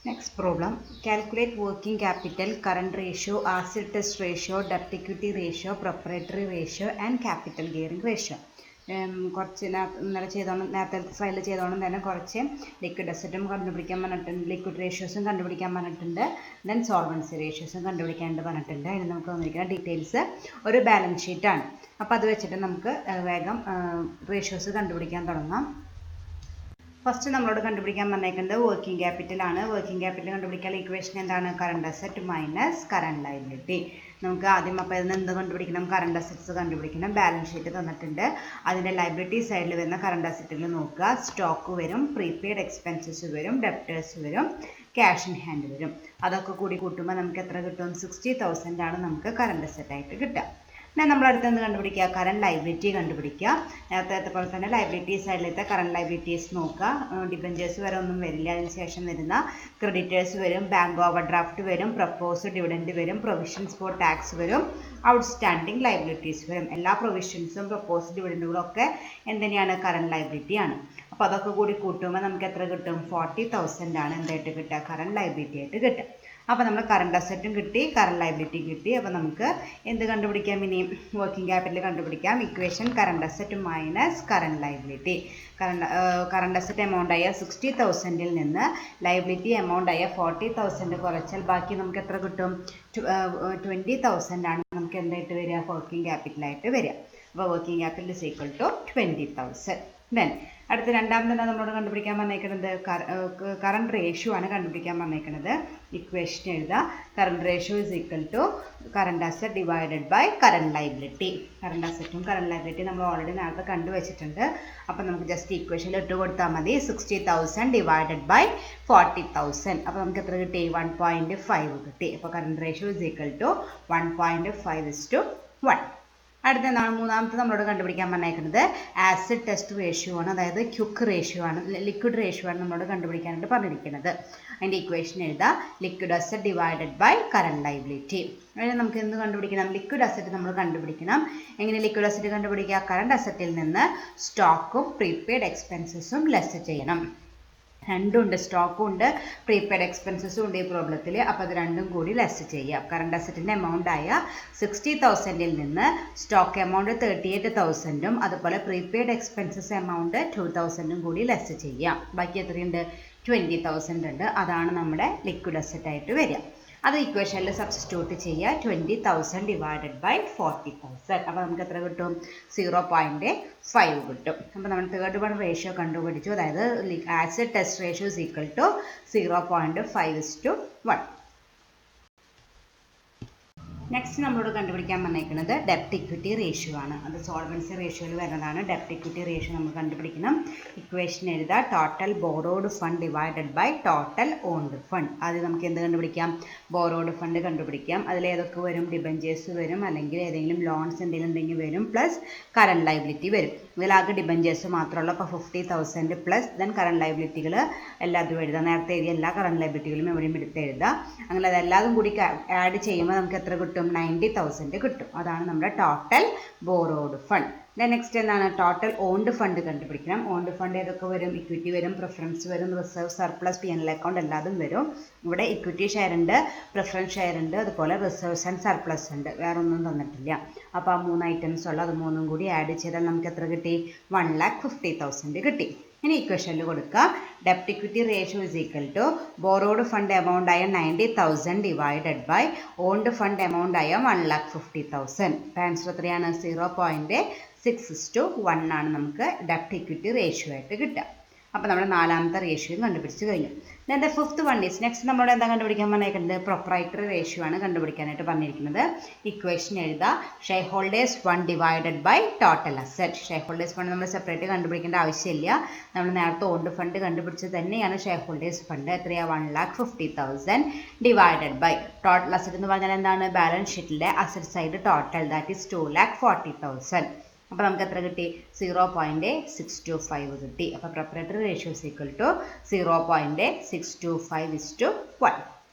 Next problem, calculate working capital, current ratio, asset test ratio, debt equity ratio, proprietary ratio and capital gearing ratio. കുറച്ച് നേരത്തെ സ്ലൈഡിൽ ചെയ്തോണം തന്നെ കുറച്ച് liquid അസറ്റും കണ്ടുപിടിക്കാൻ പറഞ്ഞിട്ടുണ്ട്, ലിക്വിഡ് റേഷ്യോസും കണ്ടുപിടിക്കാൻ പറഞ്ഞിട്ടുണ്ട്, ദെൻ സോൾവൻസി റേഷ്യോസും കണ്ടുപിടിക്കാണ്ട് പറഞ്ഞിട്ടുണ്ട്. അതിന് നമുക്ക് വന്നിരിക്കുന്ന ഡീറ്റെയിൽസ് ഒരു ബാലൻസ് ഷീറ്റാണ്. അപ്പോൾ അത് വെച്ചിട്ട് നമുക്ക് വേഗം റേഷ്യോസ് കണ്ടുപിടിക്കാൻ തുടങ്ങാം. ഫസ്റ്റ് നമ്മളോട് കണ്ടുപിടിക്കാൻ പറഞ്ഞേക്കുന്നത് വർക്കിംഗ് ക്യാപിറ്റൽ ആണ്. വർക്കിംഗ് ക്യാപിറ്റൽ കണ്ടുപിടിക്കാനുള്ള ഇക്വേഷൻ എന്താണ്? Current asset minus current liability. നമുക്ക് ആദ്യം അപ്പോൾ ഇതിന് എന്ത് കണ്ടുപിടിക്കണം? കറണ്ട് അസറ്റ്സ് കണ്ടുപിടിക്കണം. ബാലൻസ് ഷീറ്റ് തന്നിട്ടുണ്ട്. അതിൻ്റെ ലയബിലിറ്റി സൈഡിൽ വരുന്ന കറണ്ട് അസറ്റിൽ നോക്കുക. സ്റ്റോക്ക് വരും, പ്രീപെയ്ഡ് എക്സ്പെൻസസ് വരും, ഡെപ്റ്റേഴ്സ് വരും, ക്യാഷ് ഇൻ ഹാൻഡ് വരും. അതൊക്കെ കൂടി കൂട്ടുമ്പോൾ നമുക്ക് എത്ര കിട്ടും? 60,000 ആണ് നമുക്ക് കറണ്ട് അസറ്റായിട്ട് കിട്ടുക. പിന്നെ നമ്മളടുത്ത് എന്ത് കണ്ടുപിടിക്കുക? കറണ്ട് ലയബിലിറ്റി കണ്ടുപിടിക്കുക. നേരത്തെ പോലെ തന്നെ ലയബിലിറ്റി സൈഡിലത്തെ കറണ്ട് ലയബിലിറ്റീസ് നോക്കുക. ഡിബഞ്ചേഴ്സ് വരെ ഒന്നും വരില്ല. അതിന് ശേഷം വരുന്ന ക്രെഡിറ്റേഴ്സ് വരും, ബാങ്ക് ഓവർ ഡ്രാഫ്റ്റ് വരും, പ്രപ്പോസ്ഡ് ഡിവിഡൻഡ് വരും, പ്രൊവിഷൻസ് ഫോർ ടാക്സ് വരും, ഔട്ട്സ്റ്റാൻഡിങ് ലയബിലിറ്റീസ് വരും. എല്ലാ പ്രൊവിഷൻസും പ്രപ്പോസ്ഡ് ഡിവിഡൻഡുകളും ഒക്കെ എന്തിനാണ്? കറണ്ട് ലയബിലിറ്റി ആണ്. അപ്പോൾ അതൊക്കെ കൂടി കൂട്ടുമ്പോൾ നമുക്ക് എത്ര കിട്ടും? 40,000 ആണ് എന്തായിട്ട് കിട്ടുക? കറണ്ട് ലയബിലിറ്റി ആയിട്ട് കിട്ടുക. അപ്പോൾ നമ്മൾ കറണ്ട് അസറ്റും കിട്ടി, കറണ്ട് ലയബിലിറ്റി കിട്ടി. അപ്പോൾ നമുക്ക് എന്ത് കണ്ടുപിടിക്കാം? ഇനി വർക്കിംഗ് ക്യാപിറ്റൽ കണ്ടുപിടിക്കാം. Equation current asset minus current liability. Current asset amount ആയ 60,000 നിന്ന് ലയബിലിറ്റി എമൗണ്ട് ആയ 40,000 കുറച്ചാൽ ബാക്കി നമുക്ക് എത്ര കിട്ടും? 20,000 ആണ് നമുക്ക് എന്തായിട്ട് വരിക? വർക്കിംഗ് ക്യാപിറ്റലായിട്ട് വരിക. അപ്പോൾ working capital is equal to 20,000. Then അടുത്ത രണ്ടാമത് നമ്മളോട് കണ്ടുപിടിക്കാൻ പറഞ്ഞേക്കുന്നത് കറണ്ട് റേഷ്യോ ആണ് കണ്ടുപിടിക്കാൻ പറഞ്ഞേക്കുന്നത്. ഇക്വേഷൻ എഴുതുക. Current ratio is equal to current asset divided by current liability. Current അസറ്റും കറണ്ട് ലയബിലിറ്റി നമ്മൾ ഓൾറെഡി നേരത്തെ കണ്ടുവച്ചിട്ടുണ്ട്. അപ്പോൾ നമുക്ക് ജസ്റ്റ് ഇക്വേഷനിൽ ഇട്ട് കൊടുത്താൽ മതി. 60,000 ഡിവൈഡഡ് ബൈ 40,000. അപ്പോൾ നമുക്ക് എത്ര കിട്ടി? 1.5 കിട്ടി. അപ്പോൾ current ratio is equal to 1.5:1. അടുത്ത മൂന്നാമത്തെ നമ്മളോട് കണ്ടുപിടിക്കാൻ പറഞ്ഞേക്കുന്നത് ആസിഡ് ടെസ്റ്റ് റേഷ്യോ ആണ്. അതായത് ക്യുക്ക് റേഷ്യോ ആണ്, ലിക്വിഡ് റേഷ്യോ ആണ് നമ്മളോട് കണ്ടുപിടിക്കാനായിട്ട് പറഞ്ഞിരിക്കുന്നത്. അതിൻ്റെ ഇക്വേഷൻ എഴുതാം. Liquid asset divided by current liability. അതിന് നമുക്ക് എന്ത് കണ്ടുപിടിക്കണം? ലിക്വിഡ് അസറ്റ് നമ്മൾ കണ്ടുപിടിക്കണം. എങ്ങനെ ലിക്വിഡ് അസറ്റ് കണ്ടുപിടിക്കുക? കറണ്ട് അസറ്റിൽ നിന്ന് സ്റ്റോക്കും പ്രീപെയ്ഡ് എക്സ്പെൻസസും ലെസ് ചെയ്യണം. രണ്ടുണ്ട്, സ്റ്റോക്കും ഉണ്ട്, പ്രീപെയ്ഡ് എക്സ്പെൻസസും ഉണ്ട് ഈ പ്രോബ്ലത്തിൽ. അപ്പോൾ അത് രണ്ടും കൂടി ലെസ് ചെയ്യാം. കറണ്ട് അസറ്റിൻ്റെ എമൗണ്ട് ആയ 60,000 നിന്ന് സ്റ്റോക്ക് എമൗണ്ട് 38,000 അതുപോലെ പ്രീപെയ്ഡ് എക്സ്പെൻസസ് എമൗണ്ട് 2,000 കൂടി ലെസ് ചെയ്യാം. ബാക്കി എത്രയുണ്ട്? 20,000 ഉണ്ട്. അതാണ് നമ്മുടെ ലിക്വിഡ് അസറ്റായിട്ട് വരിക. അത് ഇക്വേഷനിൽ സബ്സ്റ്റിറ്റ്യൂട്ട് ചെയ്യുക. 20,000 ഡിവൈഡഡ് ബൈ 40,000. അപ്പോൾ നമുക്ക് എത്ര കിട്ടും? 0.5 കിട്ടും. അപ്പോൾ നമ്മൾ തേർഡ് വൺ റേഷ്യോ കണ്ടുപിടിച്ചു. അതായത് acid test ratio is equal to 0.5:1. Next നമ്മളോട് കണ്ടുപിടിക്കാൻ പറഞ്ഞേക്കുന്നത് ഡെപ്റ്റ് ഇക്വിറ്റി റേഷ്യോ ആണ്. അത് സോൾവൻസി റേഷ്യോയിൽ വരുന്നതാണ്. ഡെപ്റ്റ് ഇക്വിറ്റി റേഷ്യോ നമ്മൾ കണ്ടുപിടിക്കണം. ഇക്വേഷൻ എഴുതുക. Total borrowed fund divided by total owned fund. ആദ്യം നമുക്ക് എന്ത് കണ്ടുപിടിക്കാം? ബോറോഡ് ഫണ്ട് കണ്ടുപിടിക്കാം. അതിൽ ഏതൊക്കെ വരും? ഡിബഞ്ചേഴ്സ് വരും, അല്ലെങ്കിൽ ഏതെങ്കിലും ലോൺസ് എന്തെങ്കിലും വരും, പ്ലസ് കറണ്ട് ലയബിലിറ്റി വരും. ഇതിലാകെ ഡിബഞ്ചേഴ്സ് മാത്രമുള്ള അപ്പോൾ 50,000 പ്ലസ് ദെൻ കറണ്ട് ലയബിലിറ്റികൾ എല്ലാതും എഴുതാം. നേരത്തെ എഴുതിയ എല്ലാ കറണ്ട് ലയബിലിറ്റികളും എവിടെയും എടുത്ത് എഴുതാം. അങ്ങനെ അതെല്ലാതും കൂടി ആഡ് ചെയ്യുമ്പോൾ നമുക്ക് എത്ര കിട്ടും? 90,000 കിട്ടും. അതാണ് നമ്മുടെ ടോട്ടൽ ബോറോഡ് ഫണ്ട്. നെക്സ്റ്റ് എന്താണ്? ടോട്ടൽ ഓൺഡ് ഫണ്ട് കണ്ടുപിടിക്കണം. ഓൺഡ് ഫണ്ട് ഏതൊക്കെ വരും? ഇക്വിറ്റി വരും, പ്രിഫറൻസ് വരും, റിസർവ്, സർപ്ലസ്, P&L അക്കൗണ്ട് എല്ലാതും വരും. ഇവിടെ ഇക്വിറ്റി ഷെയർ ഉണ്ട്, പ്രിഫറൻസ് ഷെയർ ഉണ്ട്, അതുപോലെ റിസർവ്സ് ആൻഡ് സർപ്ലസ് ഉണ്ട്. വേറെ ഒന്നും തന്നിട്ടില്ല. അപ്പോൾ ആ 3 ഐറ്റംസ് ഉള്ള അത് 3ഉം കൂടി ആഡ് ചെയ്താൽ നമുക്ക് എത്ര കിട്ടി? 1,50,000 കിട്ടി. ഇനി ഇക്വേഷനിൽ കൊടുക്കുക. ഡെപ്റ്റ് equity ratio is equal to borrowed fund amount ആയ 90,000 divided by owned fund amount ആയ 1,50,000. ആൻസർ എത്രയാണ്? 0.6:1 ആണ് നമുക്ക് ഡെപ്റ്റ് ഇക്വിറ്റി റേഷ്യോ ആയിട്ട് കിട്ടുക. അപ്പോൾ നമ്മൾ നാലാമത്തെ റേഷ്യോയും കണ്ടുപിടിച്ച് കഴിഞ്ഞു. Then the fifth one is next നമ്മളോട് എന്താ കണ്ടുപിടിക്കാൻ പറഞ്ഞിരിക്കുന്നത്? പ്രൊപ്രൈറ്ററി റേഷ്യോ ആണ് കണ്ടുപിടിക്കാനായിട്ട് പറഞ്ഞിരിക്കുന്നത്. ഇക്വേഷൻ എഴുതുക. Share holders fund divided by total asset. Share holders fund നമ്മൾ സെപ്പറേറ്റ് കണ്ടുപിടിക്കേണ്ട ആവശ്യമില്ല. നമ്മൾ നേരത്തെ ഓൺഡ് ഫണ്ട് കണ്ടുപിടിച്ചത് തന്നെയാണ് ഷെയർ ഹോൾഡേഴ്സ് ഫണ്ട്. എത്രയാണ്? 1,50,000 ഡിവൈഡഡ് ബൈ ടോട്ടൽ അസറ്റ് എന്ന് പറഞ്ഞാൽ എന്താണ്? ബാലൻസ് ഷീറ്റിലെ asset side total, that is 2,40,000. അപ്പോൾ നമുക്ക് എത്ര കിട്ടി? 0.625 കിട്ടി. അപ്പോൾ proprietary ratio is equal to 0.625:1.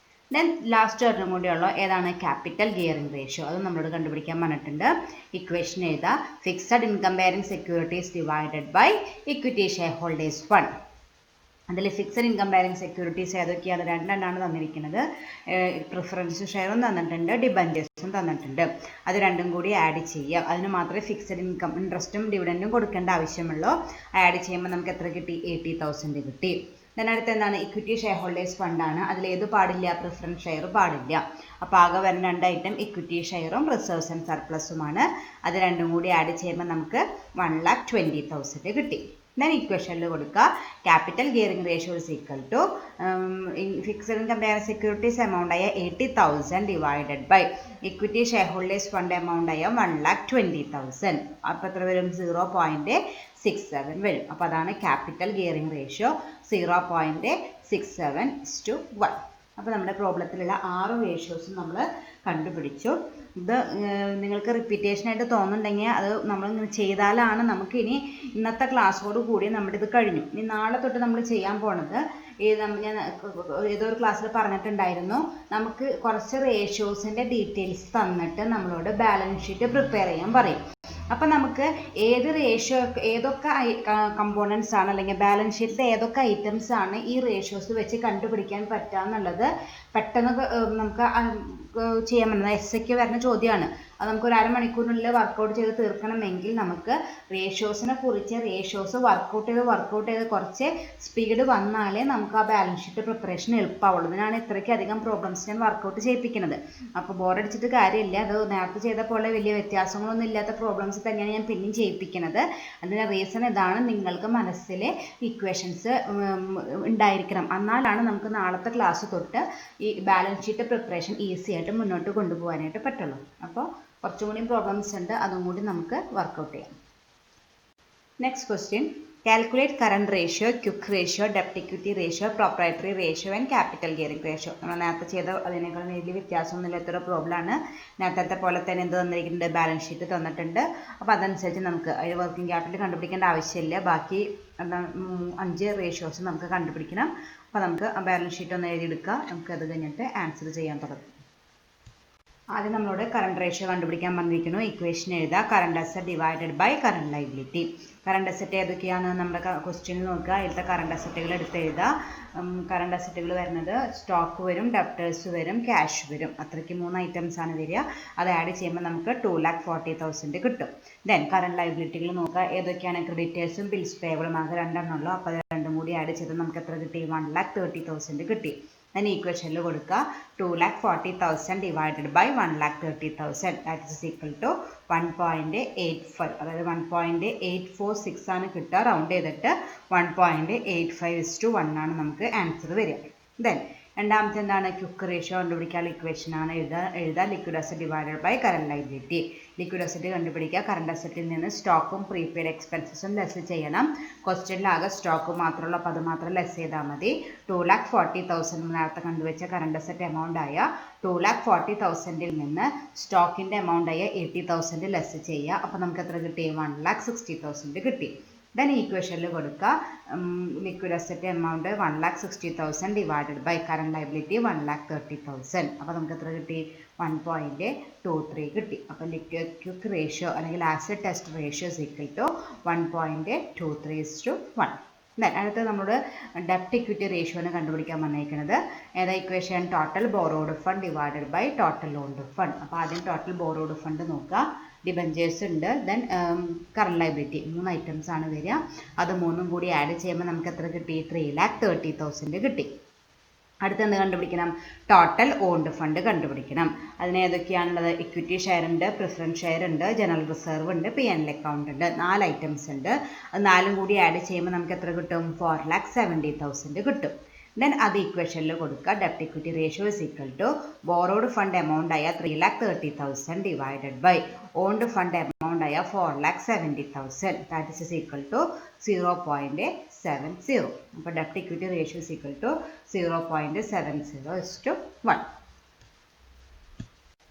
Then last ഒരെണ്ണം കൂടിയുള്ള ഏതാണ്? Capital gearing ratio. അത് നമ്മളോട് കണ്ടുപിടിക്കാൻ പറഞ്ഞിട്ടുണ്ട്. ഇക്വേഷൻ എഴുതുക. Fixed income bearing securities divided by equity share holders fund. അതിൽ ഫിക്സഡ് ഇൻകം ബെയറിംഗ് സെക്യൂരിറ്റീസ് ഏതൊക്കെയാണ്? രണ്ടെണ്ണമാണ് തന്നിരിക്കുന്നത്. പ്രിഫറൻസ് ഷെയറും തന്നിട്ടുണ്ട്, ഡിബഞ്ചേഴ്സും തന്നിട്ടുണ്ട്. അത് രണ്ടും കൂടി ആഡ് ചെയ്യാം. അതിന് മാത്രമേ ഫിക്സഡ് ഇൻകം ഇൻട്രസ്റ്റും ഡിവിഡൻറ്റും കൊടുക്കേണ്ട ആവശ്യമുള്ളൂ. ആഡ് ചെയ്യുമ്പോൾ നമുക്ക് എത്ര കിട്ടി? 80,000 കിട്ടി. അടുത്ത് എന്താണ്? ഇക്വിറ്റി ഷെയർ ഹോൾഡേഴ്സ് ഫണ്ടാണ്. അതിലേത് പാടില്ല? പ്രിഫറൻസ് ഷെയർ പാടില്ല. അപ്പോൾ ആകെ വരുന്ന 2 ഐറ്റം ഇക്വിറ്റി ഷെയറും റിസർവ്സ് ആൻഡ് സർപ്ലസുമാണ്. അത് രണ്ടും കൂടി ആഡ് ചെയ്യുമ്പോൾ നമുക്ക് 1,20,000 കിട്ടി. ഇക്വേഷനിൽ കൊടുക്കുക capital gearing ratio is equal to fixed income bearing securities amount ആയ 80,000 divided by equity share holders fund amount ആയ 1,20,000. അപ്പോൾ എത്ര വരും? 0.67 വരും. അപ്പോൾ അതാണ് ക്യാപിറ്റൽ ഗിയറിംഗ് റേഷ്യോ 0.67:1. അപ്പോൾ നമ്മുടെ പ്രോബ്ലത്തിലുള്ള 6 റേഷ്യോസും നമ്മൾ കണ്ടുപിടിച്ചു. ഇത് നിങ്ങൾക്ക് റിപ്പീറ്റേഷനായിട്ട് തോന്നുന്നുണ്ടെങ്കിൽ അത് നമ്മളിങ്ങനെ ചെയ്താലാണ് നമുക്ക് ഇനി ഇന്നത്തെ ക്ലാസ്സോട് കൂടി നമ്മുടെ ഇത് കഴിഞ്ഞു. ഇനി നാളെ തൊട്ട് നമ്മൾ ചെയ്യാൻ പോണത് ഞാൻ ഏതോ ഒരു ക്ലാസ്സിൽ പറഞ്ഞിട്ടുണ്ടായിരുന്നു, നമുക്ക് കുറച്ച് റേഷ്യോസിൻ്റെ ഡീറ്റെയിൽസ് തന്നിട്ട് നമ്മളോട് ബാലൻസ് ഷീറ്റ് പ്രിപ്പയർ ചെയ്യാൻ പറയും. അപ്പം നമുക്ക് ഏത് റേഷ്യോ ഏതൊക്കെ കമ്പോണൻസ് ആണ് അല്ലെങ്കിൽ ബാലൻസ് ഷീറ്റിൽ ഏതൊക്കെ ഐറ്റംസ് ആണ് ഈ റേഷ്യോസ് വെച്ച് കണ്ടുപിടിക്കാൻ പറ്റുക എന്നുള്ളത് പെട്ടെന്ന് നമുക്ക് ചെയ്യാൻ പറ്റുന്നത് എസ്സയ്ക്ക് വരുന്ന ചോദ്യമാണ്. അത് നമുക്ക് ഒരു അരമണിക്കൂറിനുള്ളിൽ വർക്കൗട്ട് ചെയ്ത് തീർക്കണമെങ്കിൽ നമുക്ക് റേഷ്യോസിനെ കുറിച്ച് റേഷ്യോസ് വർക്കൗട്ട് ചെയ്ത് കുറച്ച് സ്പീഡ് വന്നാലേ നമുക്ക് ആ ബാലൻസ് ഷീറ്റ് പ്രിപ്പറേഷൻ എളുപ്പമാവുള്ളൂ. ഇതിനാണ് ഇത്രയ്ക്ക് അധികം പ്രോബ്ലംസ് ഞാൻ വർക്കൗട്ട് ചെയ്യിപ്പിക്കുന്നത്. അപ്പോൾ ബോറടിച്ചിട്ട് കാര്യമില്ല. അത് നേരത്തെ ചെയ്ത പോലെ വലിയ വ്യത്യാസങ്ങളൊന്നും ഇല്ലാത്ത പ്രോബ്ലംസ് തന്നെയാണ് ഞാൻ പിന്നെയും ചെയ്യിപ്പിക്കുന്നത്. അതിന് റീസൺ ഇതാണ്, നിങ്ങൾക്ക് മനസ്സിൽ ഇക്വേഷൻസ് ഉണ്ടായിരിക്കണം. എന്നാലാണ് നമുക്ക് നാളത്തെ ക്ലാസ് തൊട്ട് ഈ ബാലൻസ് ഷീറ്റ് പ്രിപ്പറേഷൻ ഈസി ആയിട്ട് മുന്നോട്ട് കൊണ്ടുപോകാനായിട്ട് പറ്റുള്ളൂ. അപ്പോൾ കുറച്ചും കൂടി പ്രോബ്ലംസ് ഉണ്ട്, അതും കൂടി നമുക്ക് വർക്കൗട്ട് ചെയ്യാം. Next question, calculate current ratio, quick ratio, ഡെപ്റ്റ് equity ratio, proprietary ratio and capital gearing ratio. നമ്മൾ നേരത്തെ ചെയ്ത അതിനേക്കാൾ വലിയ വ്യത്യാസമൊന്നുമില്ലാത്തൊരു പ്രോബ്ലമാണ്. നേരത്തെ പോലെ തന്നെ എന്ത് തന്നിരിക്കുന്നുണ്ട്? ബാലൻസ് ഷീറ്റ് തന്നിട്ടുണ്ട്. അപ്പോൾ അതനുസരിച്ച് നമുക്ക് അതിൽ വർക്കിംഗ് ക്യാപിറ്റൽ കണ്ടുപിടിക്കേണ്ട ആവശ്യമില്ല. ബാക്കി 5 റേഷ്യോസ് നമുക്ക് കണ്ടുപിടിക്കണം. അപ്പോൾ നമുക്ക് ആ ബാലൻസ് ഷീറ്റ് ഒന്ന് എഴുതിയെടുക്കുക. നമുക്ക് അത് കഴിഞ്ഞിട്ട് ആൻസർ ചെയ്യാൻ തുടങ്ങും. ആദ്യം നമ്മളോട് കറണ്ട് റേഷ്യോ കണ്ടുപിടിക്കാൻ പറഞ്ഞിരിക്കുന്നു. ഇക്വേഷൻ എഴുതുക, current asset divided by current liability. Current asset ഏതൊക്കെയാണ് നമ്മുടെ ക്വസ്റ്റ്യനിൽ നോക്കുക. അതിലത്തെ കറണ്ട് അസറ്റുകൾ എടുത്ത് എഴുതുക. കറണ്ട് അസറ്റുകൾ വരുന്നത് സ്റ്റോക്ക് വരും, ഡെപ്റ്റേഴ്സ് വരും, ക്യാഷ് വരും. അത്രയ്ക്ക് 3 ഐറ്റംസ് ആണ് വരിക. അത് ആഡ് ചെയ്യുമ്പോൾ നമുക്ക് 2,40,000 കിട്ടും. ദെൻ കറണ്ട് ലൈബിലിറ്റികൾ നോക്കുക. ഏതൊക്കെയാണ്? ക്രെഡിറ്റേഴ്സും ബിൽസ് പേയബിളും ആകെ 2 ഉള്ളൂ. അപ്പോൾ അത് രണ്ടും കൂടി ആഡ് ചെയ്ത് നമുക്ക് എത്ര കിട്ടി? 1,30,000 കിട്ടി. then ഈക്വേഷനിൽ കൊടുക്കുക 2,40,000 divided by 1,30,000 that is equal to 1.85, അതായത് 1.846 ആണ് കിട്ടുക. റൗണ്ട് ചെയ്തിട്ട് 1.85:1 ആണ് നമുക്ക് ആൻസർ വരിക. ദെൻ രണ്ടാമത്തെ എന്താണ്? ക്വിക്ക് റേഷ്യോ കണ്ടുപിടിക്കാനുള്ള ഇക്വേഷൻ ആണ് എഴുതുക liquid asset divided by current liability. Liquid asset കണ്ടുപിടിക്കുക. കറണ്ട് അസറ്റിൽ നിന്ന് സ്റ്റോക്കും പ്രീപെയ്ഡ് എക്സ്പെൻസസും ലെസ് ചെയ്യണം. ക്വസ്റ്റ്യനിലാകെ സ്റ്റോക്ക് മാത്രമുള്ള, അപ്പോൾ അത് മാത്രം ലെസ് ചെയ്താൽ മതി. 2,40,000 നേരത്തെ കണ്ടുവച്ച കറണ്ട് അസറ്റ് എമൗണ്ട് ആയ 2,40,000 നിന്ന് സ്റ്റോക്കിൻ്റെ എമൗണ്ട് ആയ 80,000 ലെസ് ചെയ്യുക. അപ്പോൾ നമുക്ക് എത്ര കിട്ടി? 1,60,000 കിട്ടി. ദെൻ ഈക്വേഷനിൽ കൊടുക്കുക liquid asset amount 1,60,000 divided by current liability 1,30,000. അപ്പോൾ നമുക്ക് എത്ര കിട്ടി? 1.23 കിട്ടി. അപ്പോൾ ക്വിക്ക് റേഷ്യോ അല്ലെങ്കിൽ acid test ratio is equal to 1.23:1. അടുത്ത നമ്മൾ ഡെപ്റ്റ് ഇക്വിറ്റി റേഷ്യോനെ കണ്ടുപിടിക്കാൻ വന്നിരിക്കുന്നത് ഏതാ equation? Total borrowed fund divided by total owned fund. അപ്പോൾ ആദ്യം ടോട്ടൽ ബോറോഡ് ഫണ്ട് നോക്കുക. ഡിബഞ്ചേഴ്സ് ഉണ്ട്, ദെൻ കറണ്ട് ലയബിലിറ്റി, 3 ഐറ്റംസ് ആണ് വരിക. അത് 3ഉം കൂടി ആഡ് ചെയ്യുമ്പോൾ നമുക്ക് എത്ര കിട്ടി? 3,30,000 കിട്ടി. അടുത്തെന്ത് കണ്ടുപിടിക്കണം? ടോട്ടൽ ഓൺഡ് ഫണ്ട് കണ്ടുപിടിക്കണം. അതിന് ഏതൊക്കെയാണുള്ളത്? ഇക്വിറ്റി ഷെയർ ഉണ്ട്, പ്രിഫറൻസ് ഷെയർ ഉണ്ട്, ജനറൽ റിസർവ് ഉണ്ട്, P&L അക്കൗണ്ട് ഉണ്ട്. 4 ഐറ്റംസ് ഉണ്ട്. അത് 4ഉം കൂടി ആഡ് ചെയ്യുമ്പോൾ നമുക്ക് എത്ര കിട്ടും? 4,70,000 കിട്ടും. ദെൻ അത് ഈക്വേഷനിൽ കൊടുക്കുക. ഡെപ്റ്റ് equity ratio is equal to borrowed fund amount ആയ 3,30,000 divided by owned fund amount ആയ 4,70,000 ദാറ്റ് ഇസ് ഈക്വൽ ടു 0.70. അപ്പോൾ ഡെപ്റ്റ് equity ratio is equal to 0.70:1.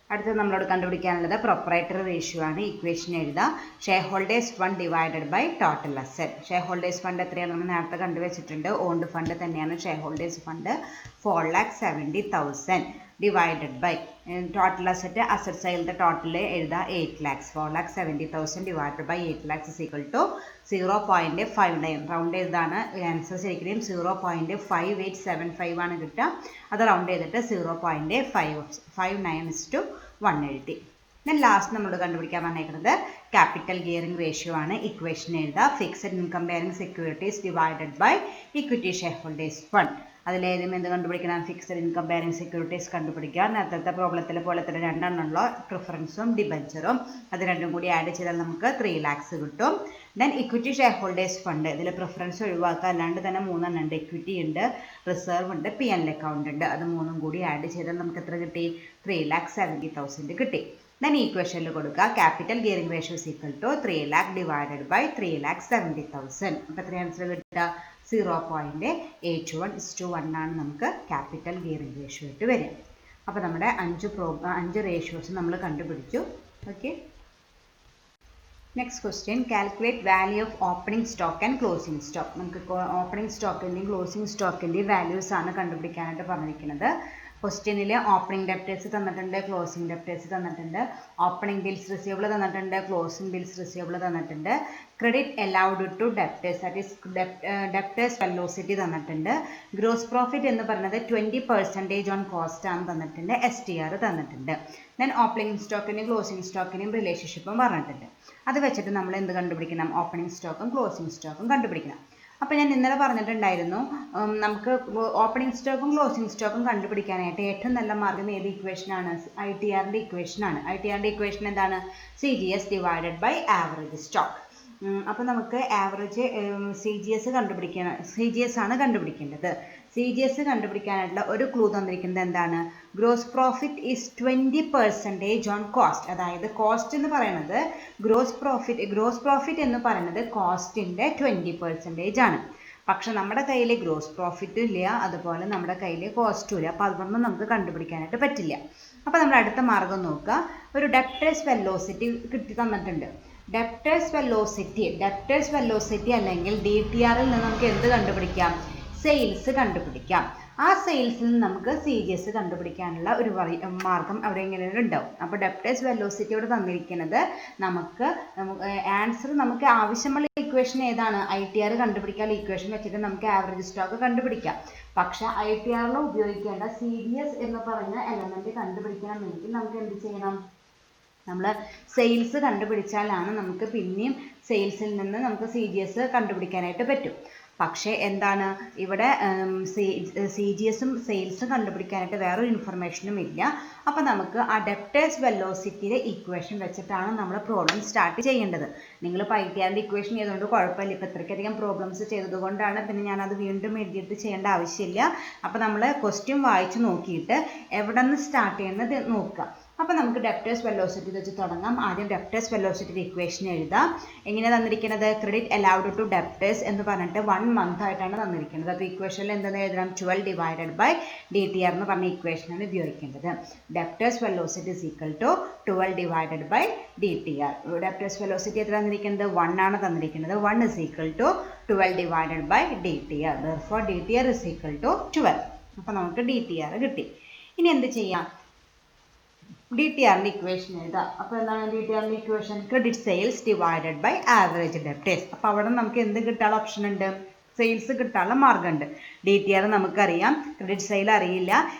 അടുത്തത് നമ്മളോട് കണ്ടുപിടിക്കാനുള്ളത് പ്രൊപ്രൈറ്ററി റേഷ്യോ ആണ്. ഇക്വേഷൻ എഴുതുക. Share holders fund divided by total asset. Share holders fund എത്രയാണ്? നമ്മൾ നേരത്തെ കണ്ടുവച്ചിട്ടുണ്ട്. ഓൺഡ് ഫണ്ട് തന്നെയാണ് share holders fund 4,70,000. Divided by total asset സൈഡിലത്തെ ടോട്ടൽ എഴുതുക 8 lakhs 4,70,000 divided by 8 lakhs is equal to 0.59. Round ചെയ്താണ് ആൻസർ ശരിക്കും 0.5875 ആണ് കിട്ടുക. അത് റൗണ്ട് ചെയ്തിട്ട് 0.59:1 എഴുതി. ദെൻ ലാസ്റ്റ് നമ്മൾ കണ്ടുപിടിക്കാൻ പറഞ്ഞേക്കുന്നത് ക്യാപിറ്റൽ ഗിയറിംഗ് റേഷ്യോ ആണ്. ഇക്വേഷൻ എഴുതുക. Fixed income bearing securities divided by equity share holders fund. അതിലേതും എന്ത് കണ്ടുപിടിക്കണം? ഫിക്സഡ് ഇൻകം ബെയറിംഗ് സെക്യൂരിറ്റീസ് കണ്ടുപിടിക്കുക. നേരത്തെ പ്രോബ്ലത്തിലെ പോലെ തന്നെ രണ്ടെണ്ണമുള്ള പ്രിഫറൻസും ഡിബഞ്ചറും അത് രണ്ടും കൂടി ആഡ് ചെയ്താൽ നമുക്ക് 3 lakhs കിട്ടും. Then equity share holders fund, ഇതിൽ പ്രിഫറൻസ് ഒഴിവാക്കുക, അല്ലാണ്ട് തന്നെ 3 ഉണ്ട്. ഇക്വിറ്റി ഉണ്ട്, റിസർവ് ഉണ്ട്, P&L അക്കൗണ്ട് ഉണ്ട്. അത് 3 കൂടി ആഡ് ചെയ്താൽ നമുക്ക് എത്ര കിട്ടി? 3,70,000 കിട്ടി. ദെൻ ഈക്വേഷനിൽ കൊടുക്കുക. Capital gearing ratio is equal to 3 lakh divided by 3,70,000. അപ്പോൾ എത്ര ആൻസർ കിട്ടുക? 0.81:1 ആണ് നമുക്ക് ക്യാപിറ്റൽ ഗിയറിംഗ് റേഷ്യോ ആയിട്ട് വരിക. അപ്പോൾ നമ്മുടെ 5 റേഷ്യോസ് നമ്മൾ കണ്ടുപിടിച്ചു. Okay, next question. Calculate value of opening stock and closing stock. നമുക്ക് ഓപ്പണിംഗ് സ്റ്റോക്കിൻ്റെയും ക്ലോസിംഗ് സ്റ്റോക്കിൻ്റെയും വാല്യൂസ് ആണ് കണ്ടുപിടിക്കാനായിട്ട് പറഞ്ഞിരിക്കുന്നത്. ക്വസ്റ്റ്യനിൽ ഓപ്പണിംഗ് ഡെപ്റ്റേഴ്സ് തന്നിട്ടുണ്ട്, ക്ലോസിംഗ് ഡെപ്റ്റേഴ്സ് തന്നിട്ടുണ്ട്, ഓപ്പണിംഗ് ബിൽസ് റിസീവബിൾ തന്നിട്ടുണ്ട്, ക്ലോസിംഗ് ബിൽസ് റിസീവബിൾ തന്നിട്ടുണ്ട്, credit allowed to debtors that is debtors velocity തന്നിട്ടുണ്ട്, ഗ്രോസ് പ്രോഫിറ്റ് എന്ന് പറയുന്നത് 20% ഓൺ കോസ്റ്റ് ആണ് തന്നിട്ടുണ്ട്, STR തന്നിട്ടുണ്ട്. ദെൻ ഓപ്പണിംഗ് സ്റ്റോക്കിൻ്റെയും ക്ലോസിംഗ് സ്റ്റോക്കിൻ്റെയും റിലേഷൻഷിപ്പും പറഞ്ഞിട്ടുണ്ട്. അത് വെച്ചിട്ട് നമ്മൾ എന്ത് കണ്ടുപിടിക്കണം? ഓപ്പണിംഗ് സ്റ്റോക്കും ക്ലോസിംഗ് സ്റ്റോക്കും കണ്ടുപിടിക്കണം. അപ്പോൾ ഞാൻ ഇന്നലെ പറഞ്ഞിട്ടുണ്ടായിരുന്നു, നമുക്ക് ഓപ്പണിംഗ് സ്റ്റോക്കും ക്ലോസിംഗ് സ്റ്റോക്കും കണ്ടുപിടിക്കാനായിട്ട് ഏറ്റവും നല്ല മാർഗ്ഗം ഏത് ഇക്വേഷനാണ്? ITRൻ്റെ ഇക്വേഷനാണ്. ITRൻ്റെ ഇക്വേഷൻ എന്താണ്? CGS divided by average stock. അപ്പോൾ നമുക്ക് ആവറേജ് CGS കണ്ടുപിടിക്കണം. CGS ആണ് കണ്ടുപിടിക്കേണ്ടത്. CGS കണ്ടുപിടിക്കാനായിട്ടുള്ള ഒരു ക്ലൂ തന്നിരിക്കുന്നത് എന്താണ്? Gross profit is 20% on cost. അതായത് കോസ്റ്റ് എന്ന് പറയുന്നത് ഗ്രോസ് പ്രോഫിറ്റ് എന്ന് പറയുന്നത് കോസ്റ്റിൻ്റെ 20% ആണ്. പക്ഷെ നമ്മുടെ കയ്യിൽ ഗ്രോസ് പ്രോഫിറ്റും ഇല്ല, അതുപോലെ നമ്മുടെ കയ്യിൽ കോസ്റ്റും ഇല്ല. അപ്പോൾ അതൊന്നും നമുക്ക് കണ്ടുപിടിക്കാനായിട്ട് പറ്റില്ല. അപ്പോൾ നമ്മൾ അടുത്ത മാർഗ്ഗം നോക്കുക. ഒരു ഡെപ്റ്റേഴ്സ് വെലോസിറ്റി കിട്ടി തന്നിട്ടുണ്ട്. ഡെപ്റ്റേഴ്സ് വെലോസിറ്റി അല്ലെങ്കിൽ DTRൽ നിന്ന് നമുക്ക് എന്ത് കണ്ടുപിടിക്കാം? സെയിൽസ് കണ്ടുപിടിക്കാം. ആ സെയിൽസിൽ നിന്ന് നമുക്ക് CGS കണ്ടുപിടിക്കാനുള്ള ഒരു മാർഗം അവിടെ എങ്ങനെയാണ് ഉണ്ടാവും. അപ്പോൾ ഡെപ്റ്റേഴ്സ് വെലോസിറ്റിയോട് തന്നിരിക്കുന്നത് നമുക്ക് ആൻസർ നമുക്ക് ആവശ്യമുള്ള ഇക്വേഷൻ ഏതാണ്? ITR കണ്ടുപിടിക്കാനുള്ള ഇക്വേഷൻ വെച്ചിട്ട് നമുക്ക് ആവറേജ് സ്റ്റോക്ക് കണ്ടുപിടിക്കാം. പക്ഷെ ITRൽ ഉപയോഗിക്കേണ്ട CGS എന്ന് പറഞ്ഞ എലമെന്റ് കണ്ടുപിടിക്കണമെങ്കിൽ നമുക്ക് എന്ത് ചെയ്യണം? നമ്മൾ സെയിൽസ് കണ്ടുപിടിച്ചാലാണ് നമുക്ക് പിന്നെയും സെയിൽസിൽ നിന്ന് നമുക്ക് CGS കണ്ടുപിടിക്കാനായിട്ട് പറ്റും. പക്ഷേ എന്താണ് ഇവിടെ CGSും സെയിൽസും കണ്ടുപിടിക്കാനായിട്ട് വേറൊരു ഇൻഫർമേഷനും ഇല്ല. അപ്പോൾ നമുക്ക് ആ ഡെപ്റ്റേഴ്സ് വെലോസിറ്റിയുടെ ഇക്വേഷൻ വെച്ചിട്ടാണ് നമ്മൾ പ്രോബ്ലം സ്റ്റാർട്ട് ചെയ്യേണ്ടത്. നിങ്ങളിപ്പോൾ ITRൻ്റെ ഇക്വേഷൻ ചെയ്തുകൊണ്ട് കുഴപ്പമില്ല. ഇപ്പോൾ ഇത്രയ്ക്കധികം പ്രോബ്ലംസ് ചെയ്തതുകൊണ്ടാണ് പിന്നെ ഞാനത് വീണ്ടും എഴുതിയിട്ട് ചെയ്യേണ്ട ആവശ്യമില്ല. അപ്പോൾ നമ്മൾ ക്വസ്റ്റ്യൻ വായിച്ച് നോക്കിയിട്ട് എവിടെ നിന്ന് സ്റ്റാർട്ട് ചെയ്യുന്നത് നോക്കുക. അപ്പോൾ നമുക്ക് ഡെപ്റ്റേഴ്സ് വെലോസിറ്റി വെച്ച് തുടങ്ങാം. ആദ്യം ഡെപ്റ്റേഴ്സ് വെലോസിറ്റിയുടെ ഇക്വേഷൻ എഴുതാം. എങ്ങനെ തന്നിരിക്കുന്നത്? ക്രെഡിറ്റ് അലൗഡ് ടു ഡെപ്റ്റേഴ്സ് എന്ന് പറഞ്ഞിട്ട് 1 month ആയിട്ടാണ് തന്നിരിക്കുന്നത്. അപ്പോൾ ഇക്വേഷനിൽ എന്തെന്ന് എഴുതണം? 12 divided by DTR എന്ന് പറഞ്ഞ ഇക്വേഷനാണ് ഉപയോഗിക്കേണ്ടത്. Debtors velocity is equal to 12 divided by DTR. Debtors velocity എത്ര തന്നിരിക്കുന്നത്? 1 ആണ് തന്നിരിക്കുന്നത്. 1 is equal to 12 divided by DTR. Therefore DTR is equal to 12. അപ്പോൾ നമുക്ക് DTR കിട്ടി. ഇനി എന്ത് ചെയ്യാം? DTRൻ്റെ ഇക്വേഷൻ എഴുതാം. അപ്പോൾ എന്താണ് DTRൻ്റെ equation? Credit sales divided by average debtors. അപ്പോൾ അവിടെ നമുക്ക് എന്ത് കിട്ടാനുള്ള ഓപ്ഷൻ ഉണ്ട്? സെയിൽസ് കിട്ടാനുള്ള മാർഗ്ഗമുണ്ട്. DTR നമുക്കറിയാം, ക്രെഡിറ്റ് സെയിൽ അറിയില്ല.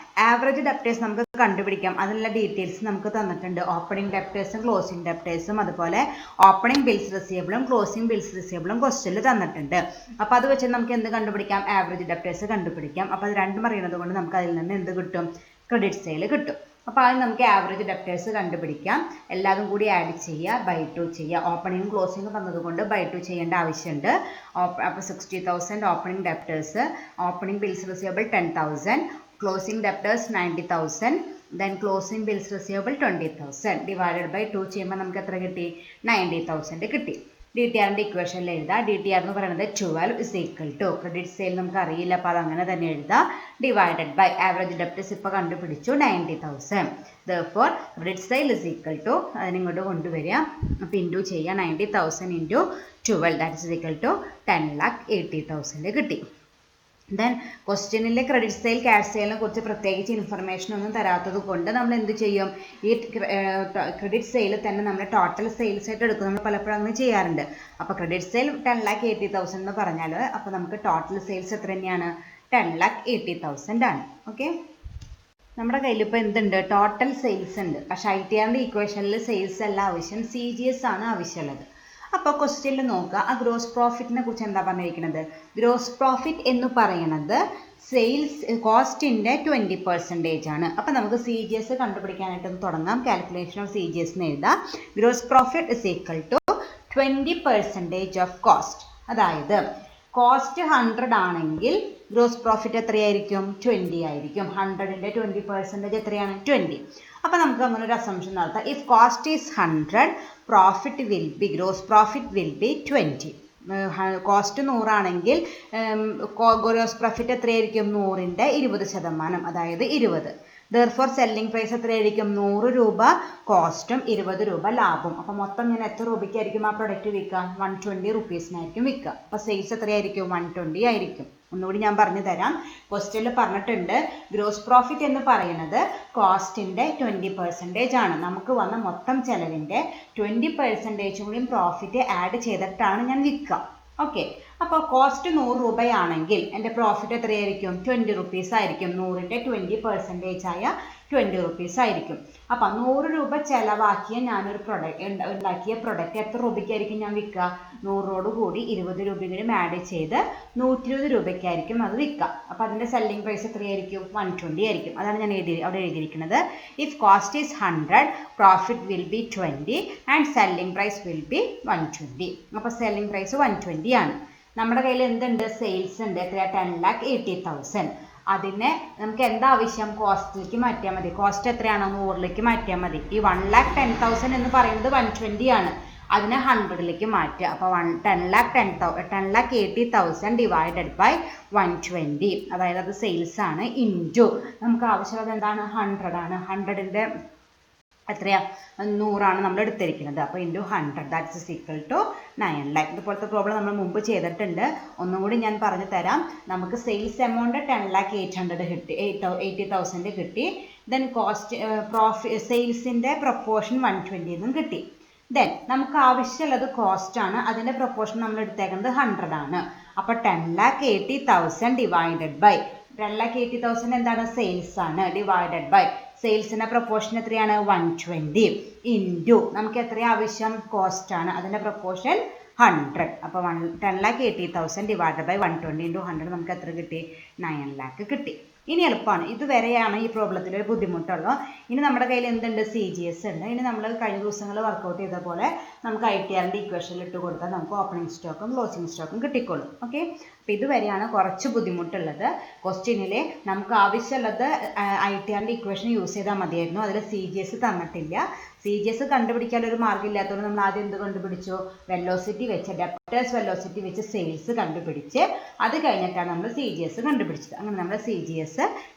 ആവറേജ് ഡെപ്റ്റേഴ്സ് നമുക്ക് കണ്ടുപിടിക്കാം. അതിനുള്ള ഡീറ്റെയിൽസ് നമുക്ക് തന്നിട്ടുണ്ട്. ഓപ്പണിംഗ് ഡെപ്റ്റേഴ്സും ക്ലോസിംഗ് ഡെപ്റ്റേഴ്സും അതുപോലെ ഓപ്പണിംഗ് ബിൽസ് റിസീവബിളും ക്ലോസിംഗ് ബിൽസ് റിസീവബിളും ക്വസ്റ്റ്യനിൽ തന്നിട്ടുണ്ട്. അപ്പോൾ അത് വെച്ച് നമുക്ക് എന്ത് കണ്ടുപിടിക്കാം? ആവറേജ് ഡെപ്റ്റേഴ്സ് കണ്ടുപിടിക്കാം. അപ്പോൾ അത് രണ്ടും അറിയുന്നത് കൊണ്ട് നമുക്ക് അതിൽ നിന്ന് എന്ത് കിട്ടും? ക്രെഡിറ്റ് സെയിൽ കിട്ടും. അപ്പോൾ ആദ്യം നമുക്ക് ആവറേജ് ഡെപ്റ്റേഴ്സ് കണ്ടുപിടിക്കാം. എല്ലാതും കൂടി ആഡ് ചെയ്യുക, ബൈ 2 ചെയ്യുക. ഓപ്പണിംഗും ക്ലോസിംഗും വന്നതുകൊണ്ട് ബൈ 2 ചെയ്യേണ്ട ആവശ്യമുണ്ട്. അപ്പോൾ 60,000 opening debtors, opening bills receivable 10,000, closing debtors 90,000, then closing bills receivable 20,000 divided by 2 ചെയ്യുമ്പോൾ നമുക്ക് എത്ര കിട്ടി? 90,000 കിട്ടി. DTRൻ്റെ ഇക്വേഷനിൽ എഴുതാം. DTR എന്ന് പറയുന്നത് 12 is equal to credit sale നമുക്ക് അറിയില്ല, അപ്പോൾ അത് അങ്ങനെ തന്നെ എഴുതാം. ഡിവൈഡഡ് ബൈ ആവറേജ് ഡെപ്റ്റേഴ്സ് ഇപ്പോൾ കണ്ടുപിടിച്ചു 90,000. therefore credit sale is equal to അതിനിങ്ങോട്ട് കൊണ്ടുവരിക. അപ്പോൾ ഇൻറ്റു ചെയ്യുക. 90,000 into 12 that is equal to 10,80,000 കിട്ടി. ദെൻ ക്വസ്റ്റ്യനിലെ ക്രെഡിറ്റ് സെയിൽ ക്യാഷ് സെയിലിനെ കുറിച്ച് പ്രത്യേകിച്ച് ഇൻഫർമേഷൻ ഒന്നും തരാത്തത് കൊണ്ട് നമ്മൾ എന്ത് ചെയ്യും, ഈ ക്രെഡിറ്റ് സെയിൽ തന്നെ നമ്മൾ ടോട്ടൽ സെയിൽസ് ആയിട്ട് എടുക്കും. നമ്മൾ പലപ്പോഴും അങ്ങനെ ചെയ്യാറുണ്ട്. അപ്പോൾ ക്രെഡിറ്റ് സെയിൽ 10,80,000 എന്ന് പറഞ്ഞാൽ അപ്പോൾ നമുക്ക് ടോട്ടൽ സെയിൽസ് എത്ര തന്നെയാണ്, 10,80,000 ആണ്. ഓക്കെ, നമ്മുടെ കയ്യിൽ ഇപ്പോൾ എന്തുണ്ട്, ടോട്ടൽ സെയിൽസ് ഉണ്ട്. പക്ഷേ ITRന്റെ ഇക്വേഷനിൽ സെയിൽസ് അല്ല ആവശ്യം, CGS ആണ് ആവശ്യമുള്ളത്. അപ്പോൾ ക്വസ്റ്റ്യനിൽ നോക്കുക, ആ ഗ്രോസ് പ്രോഫിറ്റിനെ കുറിച്ച് എന്താ പറഞ്ഞിരിക്കുന്നത്. ഗ്രോസ് പ്രോഫിറ്റ് എന്ന് പറയുന്നത് സെയിൽസ് കോസ്റ്റിൻ്റെ 20% ആണ്. അപ്പോൾ നമുക്ക് CGS കണ്ടുപിടിക്കാനായിട്ട് തുടങ്ങാം. കാൽക്കുലേഷൻ ഓഫ് CGS എന്ന് എഴുതാം. Gross profit is equal to 20% of cost. അതായത് കോസ്റ്റ് 100 ആണെങ്കിൽ ഗ്രോസ് പ്രോഫിറ്റ് എത്രയായിരിക്കും, 20 ആയിരിക്കും. 100ന്റെ 20% എത്രയാണ്, 20. അപ്പോൾ നമുക്ക് അങ്ങനെ ഒരു അസംഷൻ നടത്താം. If cost is 100, profit will B, gross profit will be 20. Cost 100 ആണെങ്കിൽ ഗ്രോസ് പ്രോഫിറ്റ് എത്രയായിരിക്കും, 100ന്റെ 20%, അതായത് 20. ദെർഫോർ സെല്ലിംഗ് പ്രൈസ് എത്രയായിരിക്കും, 100 രൂപ കോസ്റ്റും 20 രൂപ ലാഭം. അപ്പോൾ മൊത്തം ഞാൻ എത്ര രൂപയ്ക്കായിരിക്കും ആ പ്രൊഡക്റ്റ് വിൽക്കുക, 120 റുപ്പീസിനായിരിക്കും വിൽക്കുക. അപ്പോൾ സെയിൽസ് എത്രയായിരിക്കും, 120 ആയിരിക്കും. ഒന്നുകൂടി ഞാൻ പറഞ്ഞു തരാം. ക്വസ്റ്റ്യനിൽ പറഞ്ഞിട്ടുണ്ട് ഗ്രോസ് പ്രോഫിറ്റ് എന്ന് പറയുന്നത് കോസ്റ്റിൻ്റെ 20% ആണ്. നമുക്ക് വന്ന മൊത്തം ചെലവിൻ്റെ 20% കൂടി പ്രോഫിറ്റ് ആഡ് ചെയ്തിട്ടാണ് ഞാൻ വിൽക്കുക. ഓക്കെ, അപ്പോൾ കോസ്റ്റ് 100 രൂപയാണെങ്കിൽ എൻ്റെ പ്രോഫിറ്റ് എത്രയായിരിക്കും, 20 റുപ്പീസ് ആയിരിക്കും. 100ന്റെ 20% ആയ 20 റുപ്പീസ് ആയിരിക്കും. അപ്പം 100 രൂപ ചിലവാക്കിയ ഞാനൊരു ഉണ്ടാക്കിയ പ്രൊഡക്റ്റ് എത്ര രൂപയ്ക്കായിരിക്കും ഞാൻ വിൽക്കുക, 100 കൂടി 20 രൂപയും ആഡ് ചെയ്ത് 120 രൂപയ്ക്കായിരിക്കും അത് വിൽക്കുക. അപ്പോൾ അതിൻ്റെ സെല്ലിംഗ് പ്രൈസ് എത്രയായിരിക്കും, 120 ആയിരിക്കും. അതാണ് ഞാൻ അവിടെ എഴുതിയിരിക്കുന്നത്. If cost is 100, profit will be 20 and selling price will be 120. അപ്പോൾ സെല്ലിംഗ് പ്രൈസ് 120 ആണ്. നമ്മുടെ കയ്യിൽ എന്തുണ്ട്, സെയിൽസ് ഉണ്ട്. എത്രയാണ്, 10,80,000. അതിനെ നമുക്ക് എന്താ ആവശ്യം, കോസ്റ്റിലേക്ക് മാറ്റിയാൽ മതി. കോസ്റ്റ് എത്രയാണോ, 100ലേക്ക് മാറ്റിയാൽ മതി. ഈ 1,10,000 എന്ന് പറയുന്നത് 120 ആണ്. അതിനെ 100ലേക്ക് മാറ്റുക. അപ്പോൾ 10,80,000 ഡിവൈഡഡ് ബൈ 120, അതായത് അത് സെയിൽസ് ആണ്. ഇൻറ്റു നമുക്ക് ആവശ്യമുള്ളത് എന്താണ്, 100 ആണ്. 100ന്റെ എത്രയാ, 100 നമ്മൾ എടുത്തിരിക്കുന്നത്. അപ്പോൾ into 100, that's is equal to 9 lakh. ഇതുപോലത്തെ പ്രോബ്ലം നമ്മൾ മുമ്പ് ചെയ്തിട്ടുണ്ട്. ഒന്നും കൂടി ഞാൻ പറഞ്ഞു തരാം. നമുക്ക് സെയിൽസ് എമൗണ്ട് 10,80,000 കിട്ടി, 80,000 കിട്ടി. ദെൻ കോസ്റ്റ് സെയിൽസിൻ്റെ പ്രൊപ്പോർഷൻ 120 എന്നും കിട്ടി. ദെൻ നമുക്ക് ആവശ്യമുള്ളത് കോസ്റ്റ് ആണ്. അതിൻ്റെ പ്രൊപ്പോർഷൻ നമ്മൾ എടുത്തേക്കുന്നത് 100 ആണ്. അപ്പോൾ 10,80,000 ഡിവൈഡഡ് ബൈ 10,80,000 എന്താണ്, സെയിൽസ് ആണ്. ഡിവൈഡഡ് ബൈ സെയിൽസിൻ്റെ പ്രൊപ്പോർഷൻ എത്രയാണ്, 120 ഇൻറ്റു നമുക്ക് എത്രയാണ് ആവശ്യം, കോസ്റ്റ് ആണ്. അതിൻ്റെ പ്രൊപ്പോർഷൻ 100. അപ്പോൾ 10,80,000 ഡിവൈഡഡ് ബൈ 120 ഇൻറ്റു 100 നമുക്ക് എത്ര കിട്ടി, 9 lakh കിട്ടി. ഇനി എളുപ്പമാണ്. ഇതുവരെയാണ് ഈ പ്രോബ്ലത്തിൽ ഒരു ബുദ്ധിമുട്ടുള്ളൂ. ഇനി നമ്മുടെ കയ്യിൽ എന്തുണ്ട്, CGS ഉണ്ട്. ഇനി നമ്മൾ കഴിഞ്ഞ ദിവസങ്ങൾ വർക്കൗട്ട് ചെയ്ത പോലെ നമുക്ക് ITRന്റെ ഇക്വേഷനിൽ ഇട്ട് കൊടുത്താൽ നമുക്ക് ഓപ്പണിംഗ് സ്റ്റോക്കും ക്ലോസിംഗ് സ്റ്റോക്കും കിട്ടിക്കോളും. ഓക്കെ, അപ്പോൾ ഇതുവരെയാണ് കുറച്ച് ബുദ്ധിമുട്ടുള്ളത്. ക്വസ്റ്റ്യനിൽ നമുക്ക് ആവശ്യമുള്ളത് ITRന്റെ ഇക്വേഷൻ യൂസ് ചെയ്താൽ മതിയായിരുന്നു. അതിൽ CGS തന്നിട്ടില്ല. CGS കണ്ടുപിടിക്കാൻ ഒരു മാർഗ്ഗം ഇല്ലാത്തതുകൊണ്ട് നമ്മൾ ആദ്യം എന്ത് കണ്ടുപിടിച്ചു, വെലോസിറ്റി വെച്ച്, ഡെപ്റ്റേഴ്സ് വെലോസിറ്റി വെച്ച് സെയിൽസ് കണ്ടുപിടിച്ച് അത് കഴിഞ്ഞിട്ടാണ് നമ്മൾ CGS കണ്ടുപിടിച്ചത്. അങ്ങനെ നമ്മൾ CGS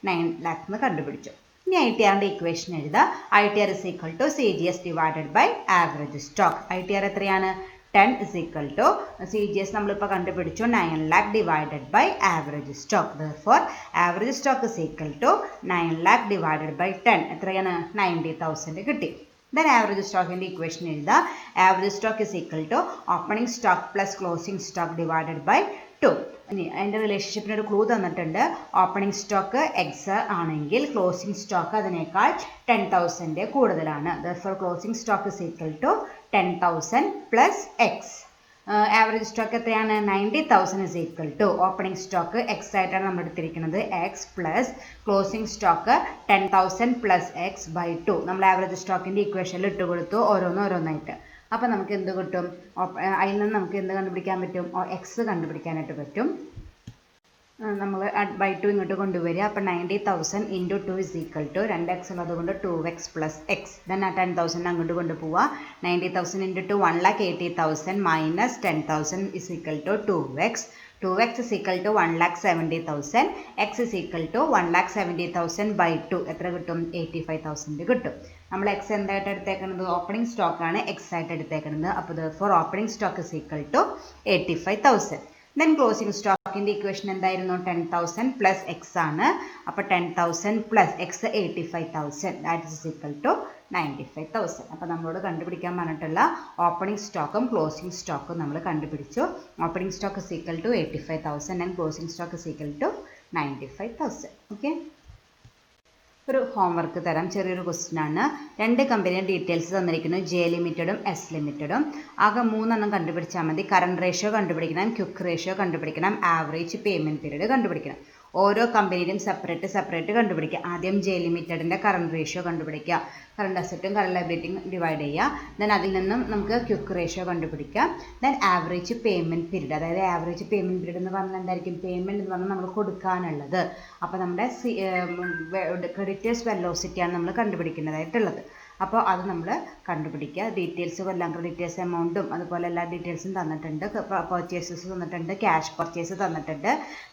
9 lakh എന്ന് കണ്ടുപിടിച്ചു. ഇനി ITRന്റെ ഇക്വേഷൻ എഴുതാം. ITR is equal to CGS divided by average stock. ITR എത്രയാണ്, 10 is equal to CGS നമ്മളിപ്പോൾ കണ്ടുപിടിച്ചു, 9 lakh divided by average stock. Therefore, average stock is equal to 9 lakh divided by 10. എത്രയാണ്, 90,000 കിട്ടി. Then average stock in the equation എഴുതാം. Average stock is equal to opening stock plus closing stock divided by 2. ഇനി അതിൻ്റെ റിലേഷൻഷിപ്പിന് ഒരു clue തന്നിട്ടുണ്ട്. Opening stock X ആണെങ്കിൽ closing stock അതിനേക്കാൾ 10,000 കൂടുതലാണ്. Therefore, closing stock is equal to 10,000 plus x. Average stock എത്രയാണ്, 90,000 is equal to opening stock x ആയിട്ടാണ് നമ്മൾ എടുത്തിരിക്കുന്നത്, x plus closing stock 10,000 plus x by 2. നമ്മൾ ആവറേജ് സ്റ്റോക്കിൻ്റെ ഇക്വേഷനിൽ ഇട്ട് കൊടുത്തു ഓരോന്നായിട്ട്. അപ്പോൾ നമുക്ക് എന്ത് കിട്ടും, അതിൽ നിന്ന് നമുക്ക് എന്ത് കണ്ടുപിടിക്കാൻ പറ്റും, എക്സ് കണ്ടുപിടിക്കാനായിട്ട് പറ്റും. നമ്മൾ ബൈ 2 ഇങ്ങോട്ട് കൊണ്ടുവരിക. അപ്പോൾ 90,000 into 2 is equal to 2x ഉള്ളത് കൊണ്ട് 2x പ്ലസ് എക്സ്. ദെൻ ആ 10,000 അങ്ങോട്ട് കൊണ്ടുപോവുക. 90,000 into 2 1,80,000 minus 10,000 is equal to 2x. 2x is equal to 1,70,000. x is equal to 1,70,000 by 2. എത്ര കിട്ടും, 85,000 കിട്ടും. നമ്മൾ എക്സ് എന്തായിട്ട് എടുത്തേക്കുന്നത്, ഓപ്പണിംഗ് സ്റ്റോക്കാണ് എക്സ് ആയിട്ട് എടുത്തേക്കുന്നത്. അപ്പോൾ therefore opening stock is equal to 85,000. Then closing സ്റ്റോക്കിൻ്റെ ഇക്വേഷൻ എന്തായിരുന്നു 10,000 പ്ലസ് എക്സ് ആണ്. അപ്പോൾ 10,000 plus X 85,000 that is equal to 95,000. അപ്പോൾ നമ്മളോട് കണ്ടുപിടിക്കാൻ പറഞ്ഞിട്ടുള്ള ഓപ്പണിംഗ് സ്റ്റോക്കും ക്ലോസിംഗ് സ്റ്റോക്കും നമ്മൾ കണ്ടുപിടിച്ചു. Opening stock is equal to 85,000 and closing stock is equal to 95,000. Okay, ഒരു ഹോംവർക്ക് തരാം, ചെറിയൊരു ക്വസ്റ്റ്യൻ ആണ്. രണ്ട് കമ്പനിയുടെ ഡീറ്റെയിൽസ് തന്നിരിക്കുന്നു, ജെ ലിമിറ്റഡും എസ് ലിമിറ്റഡും. ആകെ 3 കണ്ടുപിടിച്ചാൽ മതി. കറണ്ട് റേഷ്യോ കണ്ടുപിടിക്കണം, ക്വിക്ക് റേഷ്യോ കണ്ടുപിടിക്കണം, ആവറേജ് പേയ്മെൻറ്റ് പീരീഡ് കണ്ടുപിടിക്കണം. ഓരോ കമ്പനിയുടെയും സെപ്പറേറ്റ് കണ്ടുപിടിക്കുക. ആദ്യം ജെ ലിമിറ്റഡിൻ്റെ കറണ്ട് റേഷ്യോ കണ്ടുപിടിക്കുക, കറണ്ട് അസറ്റും കറണ്ട് ലയബിലിറ്റിയും ഡിവൈഡ് ചെയ്യുക. ദെൻ അതിൽ നിന്നും നമുക്ക് ക്വിക്ക് റേഷ്യോ കണ്ടുപിടിക്കാം. ദെൻ ആവറേജ് പേയ്മെൻറ്റ് പീരീഡ്, അതായത് ആവറേജ് പേയ്മെൻറ്റ് പീരീഡ് എന്ന് പറഞ്ഞാൽ എന്തായിരിക്കും? പേയ്മെൻറ്റ് എന്ന് പറഞ്ഞാൽ നമ്മൾ കൊടുക്കാനുള്ളത്. അപ്പോൾ നമ്മുടെ ക്രെഡിറ്റേഴ്സ് വെലോസിറ്റിയാണ് നമ്മൾ കണ്ടുപിടിക്കേണ്ടതായിട്ടുള്ളത്. അപ്പോൾ അത് നമ്മൾ കണ്ടുപിടിക്കുക. ഡീറ്റെയിൽസും എല്ലാം, ക്രെഡിറ്റേഴ്സ് എമൗണ്ടും അതുപോലെ എല്ലാ ഡീറ്റെയിൽസും തന്നിട്ടുണ്ട്. പർച്ചേസസ് തന്നിട്ടുണ്ട്, ക്യാഷ് പർച്ചേസ് തന്നിട്ടുണ്ട്.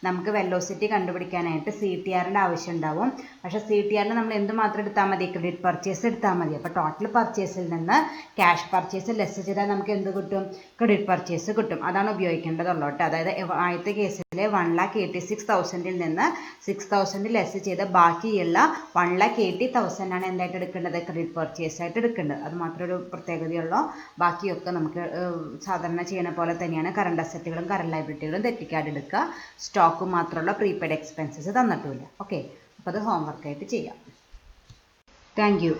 നമുക്ക് വെലോസിറ്റി കണ്ടുപിടിക്കാനായിട്ട് CTRൻ്റെ ആവശ്യം ഉണ്ടാവും. പക്ഷേ CTRന് നമ്മൾ എന്ത് മാത്രം എടുത്താൽ മതി? ക്രെഡിറ്റ് പർച്ചേസ് എടുത്താൽ മതി. അപ്പോൾ ടോട്ടൽ പർച്ചേസിൽ നിന്ന് ക്യാഷ് പർച്ചേസ് ലെസ് ചെയ്താൽ നമുക്ക് എന്ത് കിട്ടും? ക്രെഡിറ്റ് പർച്ചേസ് കിട്ടും. അതാണ് ഉപയോഗിക്കേണ്ടതുള്ളൂ കേട്ടോ. അതായത് ആദ്യത്തെ കേസിൽ 1,86,000 നിന്ന് 6,000 ലെസ് ചെയ്ത് ബാക്കിയുള്ള 1,80,000 ആണ് എന്തായിട്ട് എടുക്കേണ്ടത്? ക്രെഡിറ്റ് പർച്ചേസ് ആയിട്ട് എടുക്കേണ്ടത്. അത് മാത്രമേ ഒരു പ്രത്യേകതയുള്ളൂ. ബാക്കിയൊക്കെ നമുക്ക് സാധാരണ ചെയ്യുന്ന പോലെ തന്നെയാണ്. കറണ്ട് അസറ്റുകളും കറണ്ട് ലയബിലിറ്റികളും തെറ്റിക്കാതെ എടുക്കുക. സ്റ്റോക്ക് മാത്രമുള്ള പ്രീപെയ്ഡ് എക്സ്പെൻസസ് തന്നിട്ടില്ല. ഓക്കെ, അപ്പോൾ അത് ഹോംവർക്കായിട്ട് ചെയ്യാം. Thank you.